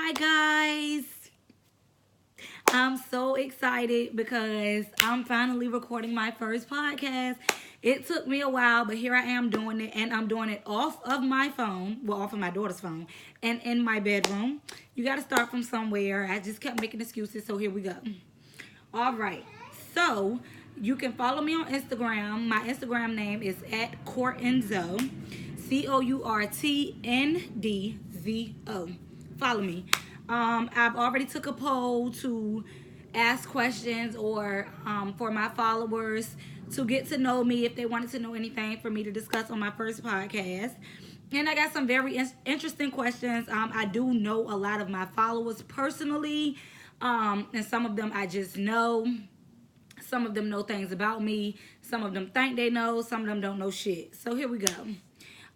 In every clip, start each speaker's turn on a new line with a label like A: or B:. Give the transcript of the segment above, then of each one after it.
A: Hi guys. I'm so excited because I'm finally recording my first podcast. It took me a while, but here I am doing it, and I'm doing it off of my phone, well, off of my daughter's phone, and in my bedroom. You got to start from somewhere. I just kept making excuses, so here we go. All right. So you can follow me on Instagram. My Instagram name is at Courtnzo, COURTNDZO. Follow me. I've already took a poll to ask questions or for my followers to get to know me if they wanted to know anything for me to discuss on my first podcast. And I got some very interesting questions. I do know a lot of my followers personally, and some of them I just know. Some of them know things about me. Some of them think they know. Some of them don't know shit. So here we go.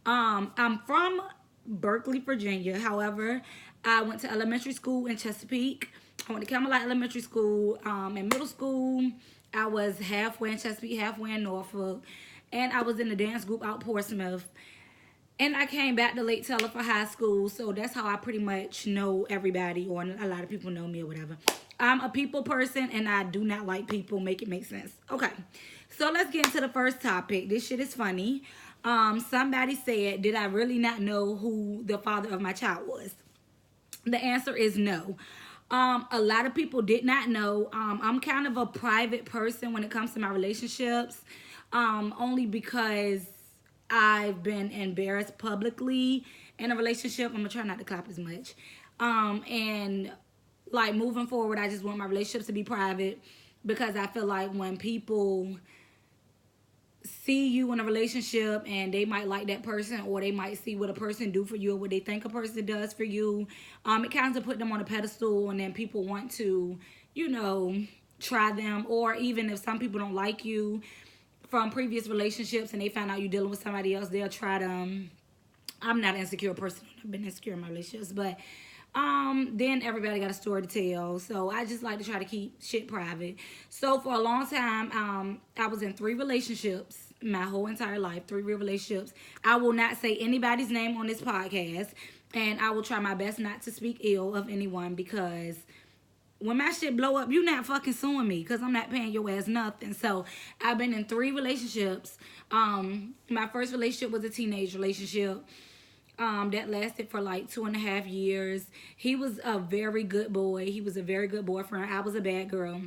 A: I'm from Berkeley, Virginia. However, I went to elementary school in Chesapeake. I went to Camelot Elementary School. In middle school, I was halfway in Chesapeake, halfway in Norfolk. And I was in the dance group out Portsmouth. And I came back to Lake Teller for high school, so that's how I pretty much know everybody, or a lot of people know me or whatever. I'm a people person, and I do not like people. Make it make sense. Okay, so let's get into the first topic. This shit is funny. Somebody said, did I really not know who the father of my child was? The answer is no. A lot of people did not know. I'm kind of a private person when it comes to my relationships, only because I've been embarrassed publicly in a relationship. I'm gonna try not to clap as much. And like moving forward, I just want my relationships to be private because I feel like when people see you in a relationship and they might like that person, or they might see what a person do for you or what they think a person does for you, it kind of put them on a pedestal, and then people want to, try them. Or even if some people don't like you from previous relationships and they find out you dealing with somebody else, they'll try to. I'm not an insecure person. I've been insecure in my relationships, but then everybody got a story to tell. So I just like to try to keep shit private. So for a long time, I was in 3 relationships my whole entire life, 3 real relationships. I will not say anybody's name on this podcast, and I will try my best not to speak ill of anyone, because when my shit blow up, you not fucking suing me, because I'm not paying your ass nothing. So I've been in 3 relationships. My first relationship was a teenage relationship that lasted for like 2.5 years. He was a very good boy. He was a very good boyfriend. I was a bad girl,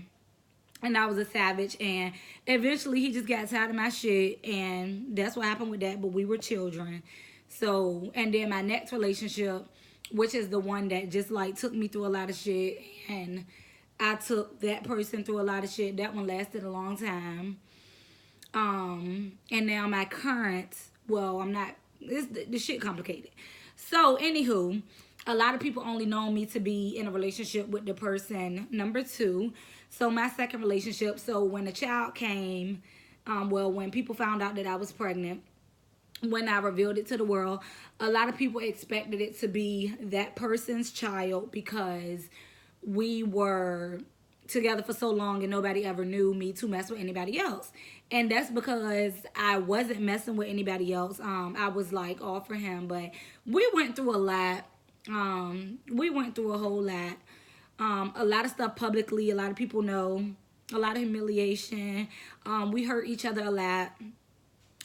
A: and I was a savage. And eventually he just got tired of my shit, and that's what happened with that. But we were children. So, and then my next relationship, which is the one that just like took me through a lot of shit, and I took that person through a lot of shit. That one lasted a long time. And now my current, well, I'm not, the shit complicated. So anywho, a lot of people only know me to be in a relationship with the person number 2. So my second relationship, so when the child came, when people found out that I was pregnant, when I revealed it to the world, a lot of people expected it to be that person's child, because we were together for so long and nobody ever knew me to mess with anybody else. And that's because I wasn't messing with anybody else. I was like all for him, but we went through a lot. We went through a whole lot. A lot of stuff publicly, a lot of people know, a lot of humiliation. We hurt each other a lot.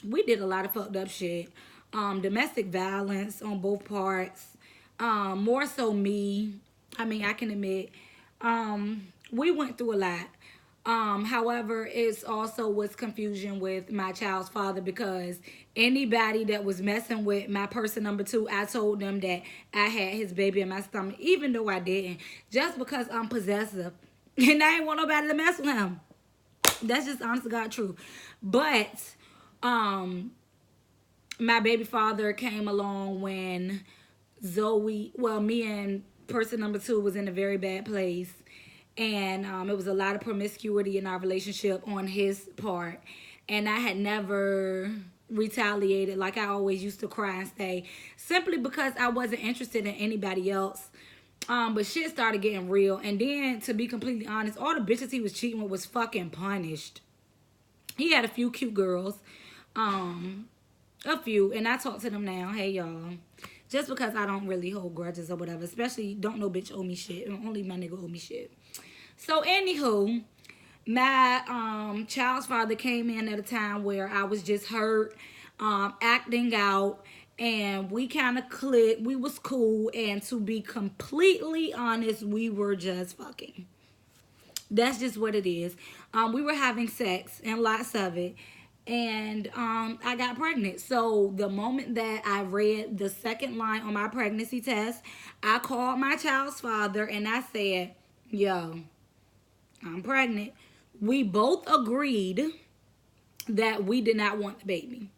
A: We did a lot of fucked up shit. Domestic violence on both parts. More so me. I mean, I can admit, we went through a lot. However, it's also was confusion with my child's father, because anybody that was messing with my person number 2, I told them that I had his baby in my stomach, even though I didn't, just because I'm possessive and I ain't want nobody to mess with him. That's just honest to God true. But my baby father came along when me and person number 2 was in a very bad place. And it was a lot of promiscuity in our relationship on his part. And I had never retaliated. Like, I always used to cry and stay, simply because I wasn't interested in anybody else. But shit started getting real. And then, to be completely honest, all the bitches he was cheating with was fucking punished. He had a few cute girls. A few. And I talk to them now. Hey, y'all. Just because I don't really hold grudges or whatever. Especially, don't no bitch owe me shit. Only my nigga owe me shit. So, anywho, my child's father came in at a time where I was just hurt, acting out, and we kind of clicked. We was cool, and to be completely honest, we were just fucking. That's just what it is. We were having sex and lots of it. And I got pregnant. So the moment that I read the second line on my pregnancy test, I called my child's father and I said, yo, I'm pregnant. We both agreed that we did not want the baby.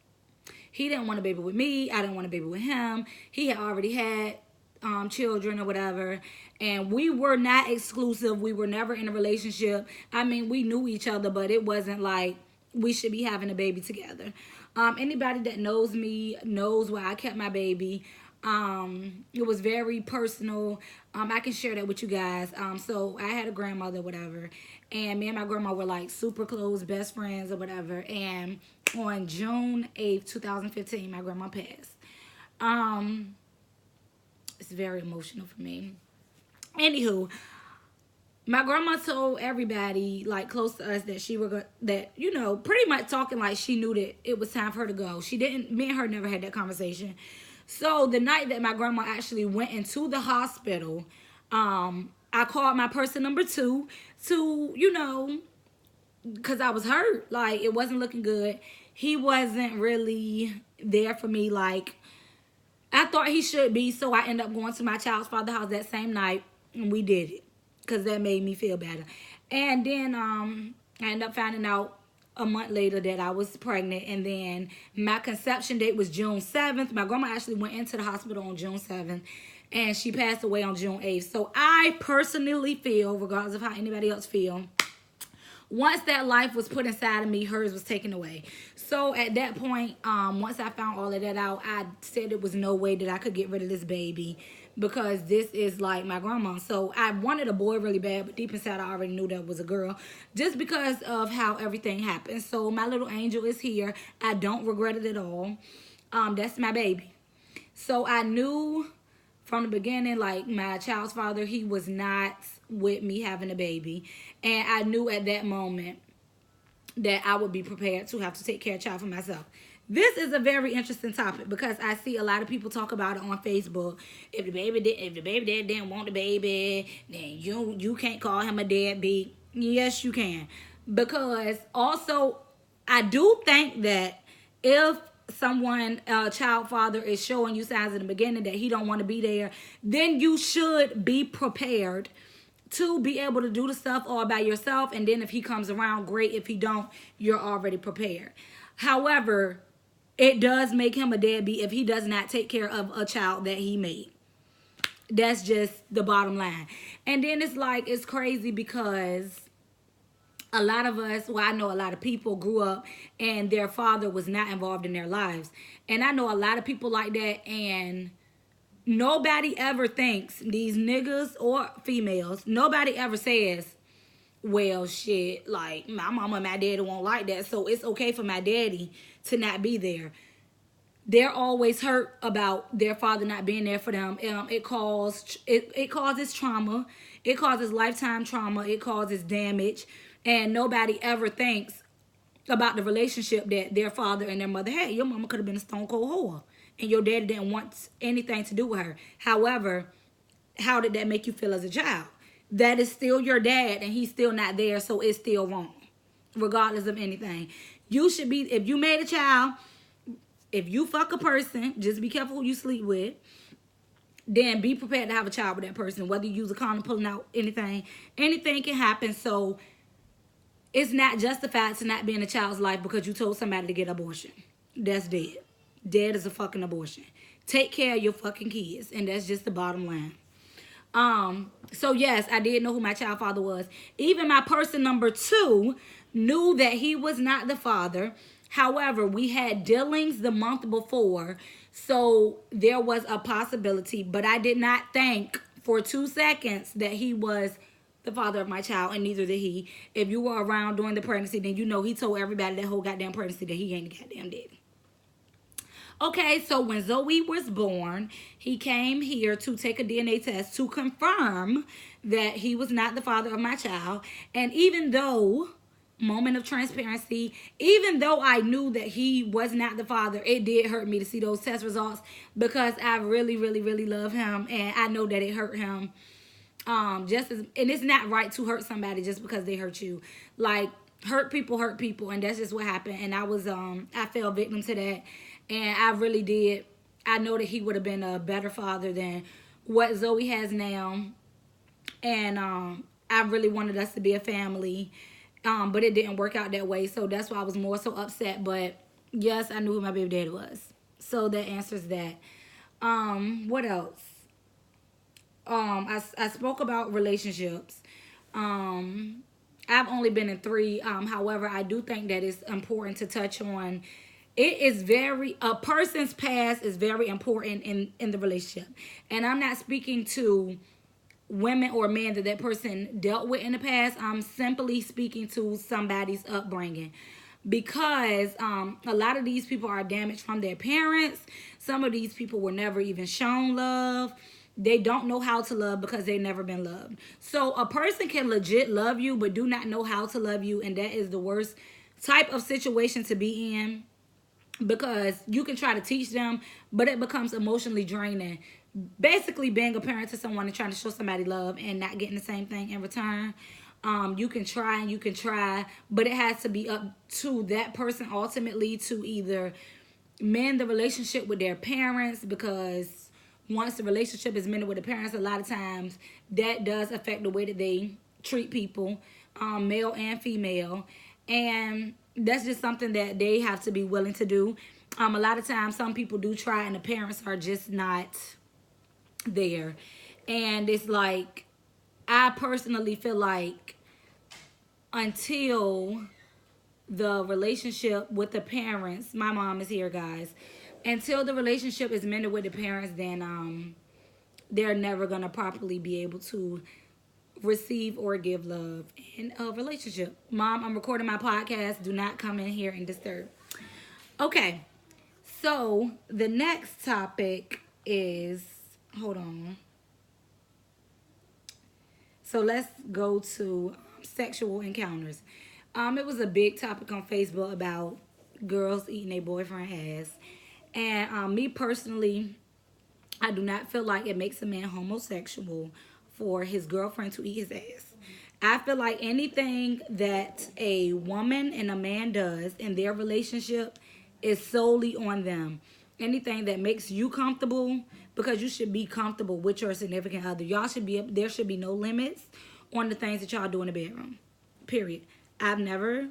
A: He didn't want a baby with me. I didn't want a baby with him. He had already had children or whatever. And we were not exclusive. We were never in a relationship. I mean, we knew each other, but it wasn't like we should be having a baby together. Anybody that knows me knows why I kept my baby. It was very personal. I can share that with you guys. So I had a grandmother, whatever, and me and my grandma were like super close, best friends or whatever. And on June 8th, 2015, my grandma passed. It's very emotional for me. Anywho, my grandma told everybody like close to us that she were that, you know, pretty much talking like she knew that it was time for her to go. She didn't. Me and her never had that conversation. So the night that my grandma actually went into the hospital, I called my person number 2 to, you know, because I was hurt. Like, it wasn't looking good. He wasn't really there for me like I thought he should be. So I ended up going to my child's father's house that same night, and we did it because that made me feel better. And then I ended up finding out a month later that I was pregnant, and then my conception date was June 7th. My grandma actually went into the hospital on June 7th, and she passed away on June 8th. So I personally feel, regardless of how anybody else feel, once that life was put inside of me, hers was taken away. So at that point, once I found all of that out, I said it was no way that I could get rid of this baby because this is like my grandma. So I wanted a boy really bad, but deep inside I already knew that was a girl just because of how everything happened. So my little angel is here. I don't regret it at all. That's my baby. So I knew from the beginning, like my child's father, he was not with me having a baby. And I knew at that moment that I would be prepared to have to take care of a child for myself. This is a very interesting topic because I see a lot of people talk about it on Facebook. If the baby dad didn't want the baby, then you can't call him a deadbeat. Yes, you can. Because also, I do think that if someone, a child father, is showing you signs in the beginning that he don't want to be there, then you should be prepared to be able to do the stuff all by yourself. And then if he comes around, great. If he don't, you're already prepared. However, it does make him a deadbeat if he does not take care of a child that he made. That's just the bottom line. And then it's like, it's crazy because a lot of us, well, I know a lot of people grew up and their father was not involved in their lives. And I know a lot of people like that, and nobody ever thinks, these niggas or females, nobody ever says, well, shit, like, my mama and my daddy won't like that, so it's okay for my daddy to not be there. They're always hurt about their father not being there for them. It causes trauma. It causes lifetime trauma. It causes damage. And nobody ever thinks about the relationship that their father and their mother had. Your mama could have been a stone cold whore, and your daddy didn't want anything to do with her. However, how did that make you feel as a child? That is still your dad, and he's still not there, so it's still wrong, regardless of anything. You should be, if you made a child, if you fuck a person, just be careful who you sleep with. Then be prepared to have a child with that person, whether you use a condom, pulling out anything. Anything can happen, so it's not justified to not be in a child's life because you told somebody to get an abortion. That's dead. Dead is a fucking abortion. Take care of your fucking kids, and that's just the bottom line. So yes, I did know who my child father was. Even my person number 2 knew that he was not the father. However, we had dealings the month before, so there was a possibility, but I did not think for 2 seconds that he was the father of my child, and neither did he. If you were around during the pregnancy, then you know he told everybody that whole goddamn pregnancy that he ain't the goddamn daddy. Okay, so when Zoe was born, he came here to take a DNA test to confirm that he was not the father of my child. And even though, moment of transparency, even though I knew that he was not the father, it did hurt me to see those test results because I really, really, really love him. And I know that it hurt him. Just as, and it's not right to hurt somebody just because they hurt you. Like, hurt people, and that's just what happened. And I fell victim to that, and I really did. I know that he would have been a better father than what Zoe has now, and I really wanted us to be a family, but it didn't work out that way. So that's why I was more so upset. But yes, I knew who my baby daddy was. So that answers that. What else? I spoke about relationships. I've only been in three. However, I do think that it's important to touch on. It is very, a person's past is very important in the relationship. And I'm not speaking to women or men that person dealt with in the past. I'm simply speaking to somebody's upbringing. Because a lot of these people are damaged from their parents. Some of these people were never even shown love. They don't know how to love because they've never been loved. So a person can legit love you but do not know how to love you, and that is the worst type of situation to be in, because you can try to teach them, but it becomes emotionally draining. Basically being a parent to someone and trying to show somebody love and not getting the same thing in return. You can try and you can try, but it has to be up to that person ultimately to either mend the relationship with their parents, because once the relationship is mended with the parents, a lot of times that does affect the way that they treat people, male and female. And that's just something that they have to be willing to do. A lot of times some people do try and the parents are just not there. And it's like, I personally feel like until the relationship with the parents, my mom is here, guys, until the relationship is mended with the parents, then they're never going to properly be able to receive or give love in a relationship. Mom, I'm recording my podcast. Do not come in here and disturb. Okay, so the next topic is, hold on. So let's go to sexual encounters. It was a big topic on Facebook about girls eating their boyfriend ass. And me personally, I do not feel like it makes a man homosexual for his girlfriend to eat his ass. I feel like anything that a woman and a man does in their relationship is solely on them. Anything that makes you comfortable, because you should be comfortable with your significant other. Y'all should be, there should be no limits on the things that y'all do in the bedroom. Period. I've never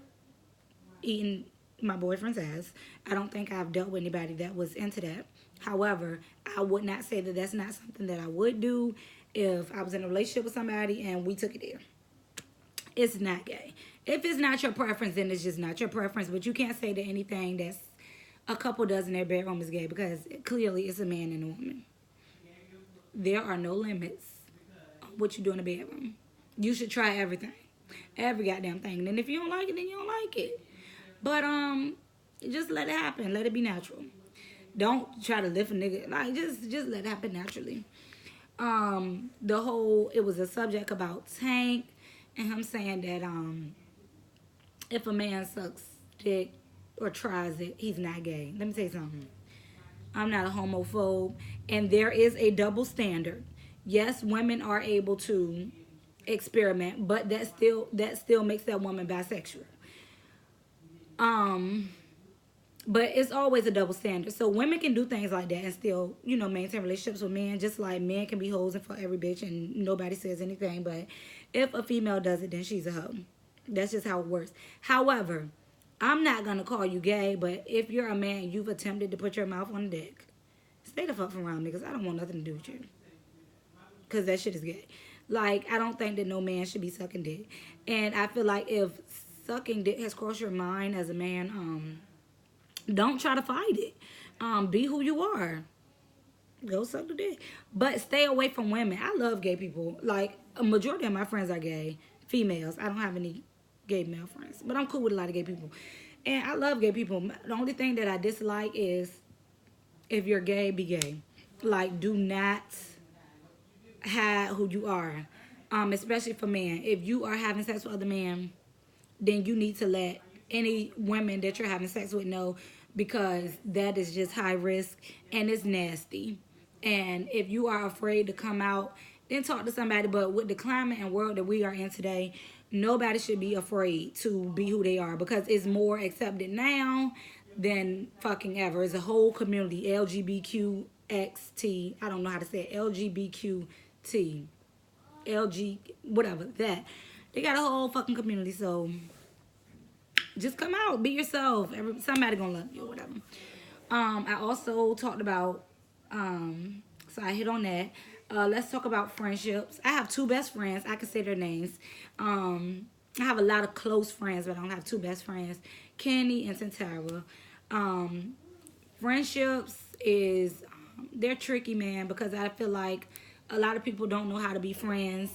A: eaten my boyfriend's ass. I don't think I've dealt with anybody that was into that. However, I would not say that that's not something that I would do if I was in a relationship with somebody and we took it there. It's not gay. If it's not your preference, then it's just not your preference. But you can't say that anything that's a couple does in their bedroom is gay, because clearly it's a man and a woman. There are no limits on what you do in the bedroom. You should try everything. Every goddamn thing. And if you don't like it, then you don't like it. But just let it happen. Let it be natural. Don't try to lift a nigga. Like, just let it happen naturally. It was a subject about Tank and him saying that if a man sucks dick or tries it, he's not gay. Let me tell you something. I'm not a homophobe, and there is a double standard. Yes, women are able to experiment, but that still makes that woman bisexual. But it's always a double standard. So women can do things like that and still, maintain relationships with men, just like men can be hoes and for every bitch and nobody says anything. But if a female does it, then she's a hoe. That's just how it works. However, I'm not going to call you gay, but if you're a man and you've attempted to put your mouth on the dick, stay the fuck from around me, because I don't want nothing to do with you. Because that shit is gay. Like, I don't think that no man should be sucking dick. And I feel like if sucking dick has crossed your mind as a man, don't try to fight it. Be who you are. Go suck the dick. But stay away from women. I love gay people. Like, a majority of my friends are gay. Females. I don't have any gay male friends. But I'm cool with a lot of gay people. And I love gay people. The only thing that I dislike is If you're gay, be gay. Like, do not hide who you are. Especially for men. If you are having sex with other men, then you need to let any women that you're having sex with know, because that is just high risk and it's nasty. And if you are afraid to come out, then talk to somebody. But with the climate and world that we are in today, nobody should be afraid to be who they are, because it's more accepted now than fucking ever. It's a whole community, LGBTQXT. I don't know how to say it. LGBTQT. LG, whatever, that. They got a whole fucking community, so just come out, be yourself. Somebody gonna love you or whatever. I also talked about, so I hit on that. Let's talk about friendships. I have two best friends. I can say their names. I have a lot of close friends, but I don't have two best friends, Kenny and Santara. Friendships is, they're tricky, man, because I feel like a lot of people don't know how to be friends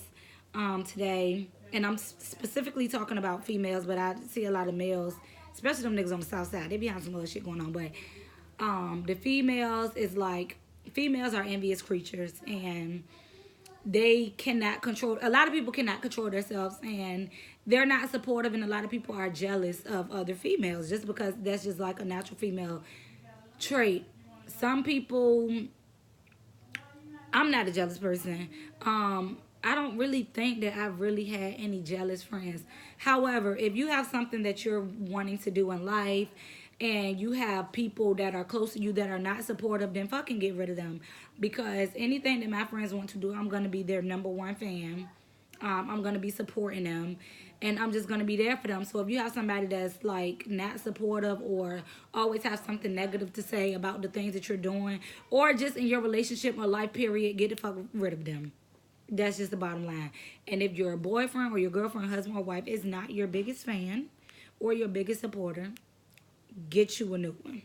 A: today. And I'm specifically talking about females, but I see a lot of males, especially them niggas on the south side. They be having some other shit going on. But the females is like, females are envious creatures, and they cannot control, a lot of people cannot control themselves, and they're not supportive, and a lot of people are jealous of other females just because that's just like a natural female trait. Some people, I'm not a jealous person. I don't really think that I've really had any jealous friends. However, if you have something that you're wanting to do in life and you have people that are close to you that are not supportive, then fucking get rid of them. Because anything that my friends want to do, I'm going to be their number one fan. I'm going to be supporting them. And I'm just going to be there for them. So if you have somebody that's like not supportive or always have something negative to say about the things that you're doing, or just in your relationship or life period, get the fuck rid of them. That's just the bottom line. And if your boyfriend or your girlfriend, husband or wife is not your biggest fan or your biggest supporter, get you a new one.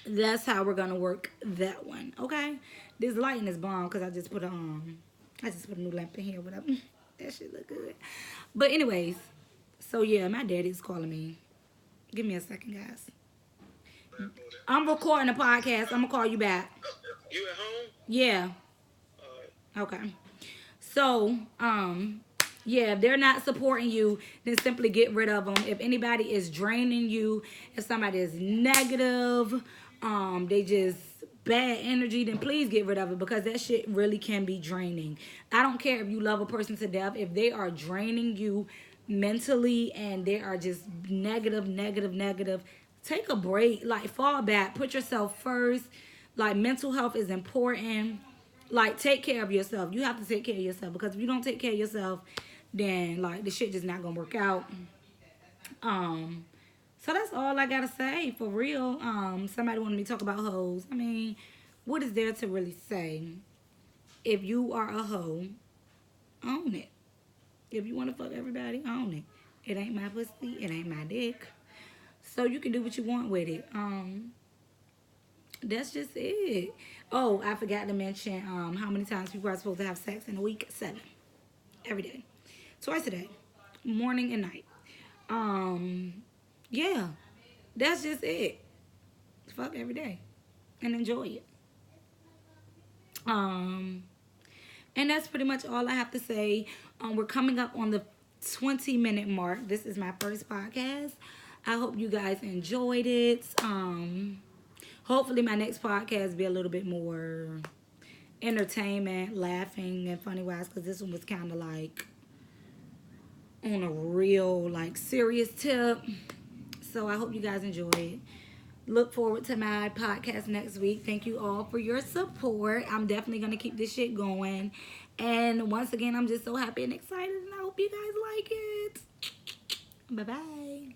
A: That's how we're gonna work that one. Okay? This lighting is bomb because I just put a new lamp in here, whatever. That shit look good. But anyways, so yeah, my daddy's calling me. Give me a second, guys. I'm recording a podcast. I'm gonna call you back.
B: You at home?
A: Yeah. Okay. So, yeah, if they're not supporting you, then simply get rid of them. If anybody is draining you, if somebody is negative, they just bad energy, then please get rid of it, because that shit really can be draining. I don't care if you love a person to death. If they are draining you mentally and they are just negative, take a break. Like, fall back. Put yourself first. Like, mental health is important. Like, take care of yourself. You have to take care of yourself, because if you don't take care of yourself, then like the shit just not gonna work out. So that's all I gotta say, for real. Somebody wanted me to talk about hoes. I mean, what is there to really say? If you are a hoe, own it. If you want to fuck everybody, own it. It ain't my pussy. It ain't my dick. So you can do what you want with it. That's just it. Oh, I forgot to mention how many times people are supposed to have sex in a week. 7. Every day. Twice a day. Morning and night. Yeah. That's just it. Fuck every day. And enjoy it. And that's pretty much all I have to say. We're coming up on the 20-minute mark. This is my first podcast. I hope you guys enjoyed it. Hopefully my next podcast be a little bit more entertainment, laughing, and funny-wise, because this one was kind of like on a real, like, serious tip. So I hope you guys enjoy it. Look forward to my podcast next week. Thank you all for your support. I'm definitely going to keep this shit going. And once again, I'm just so happy and excited, and I hope you guys like it. Bye-bye.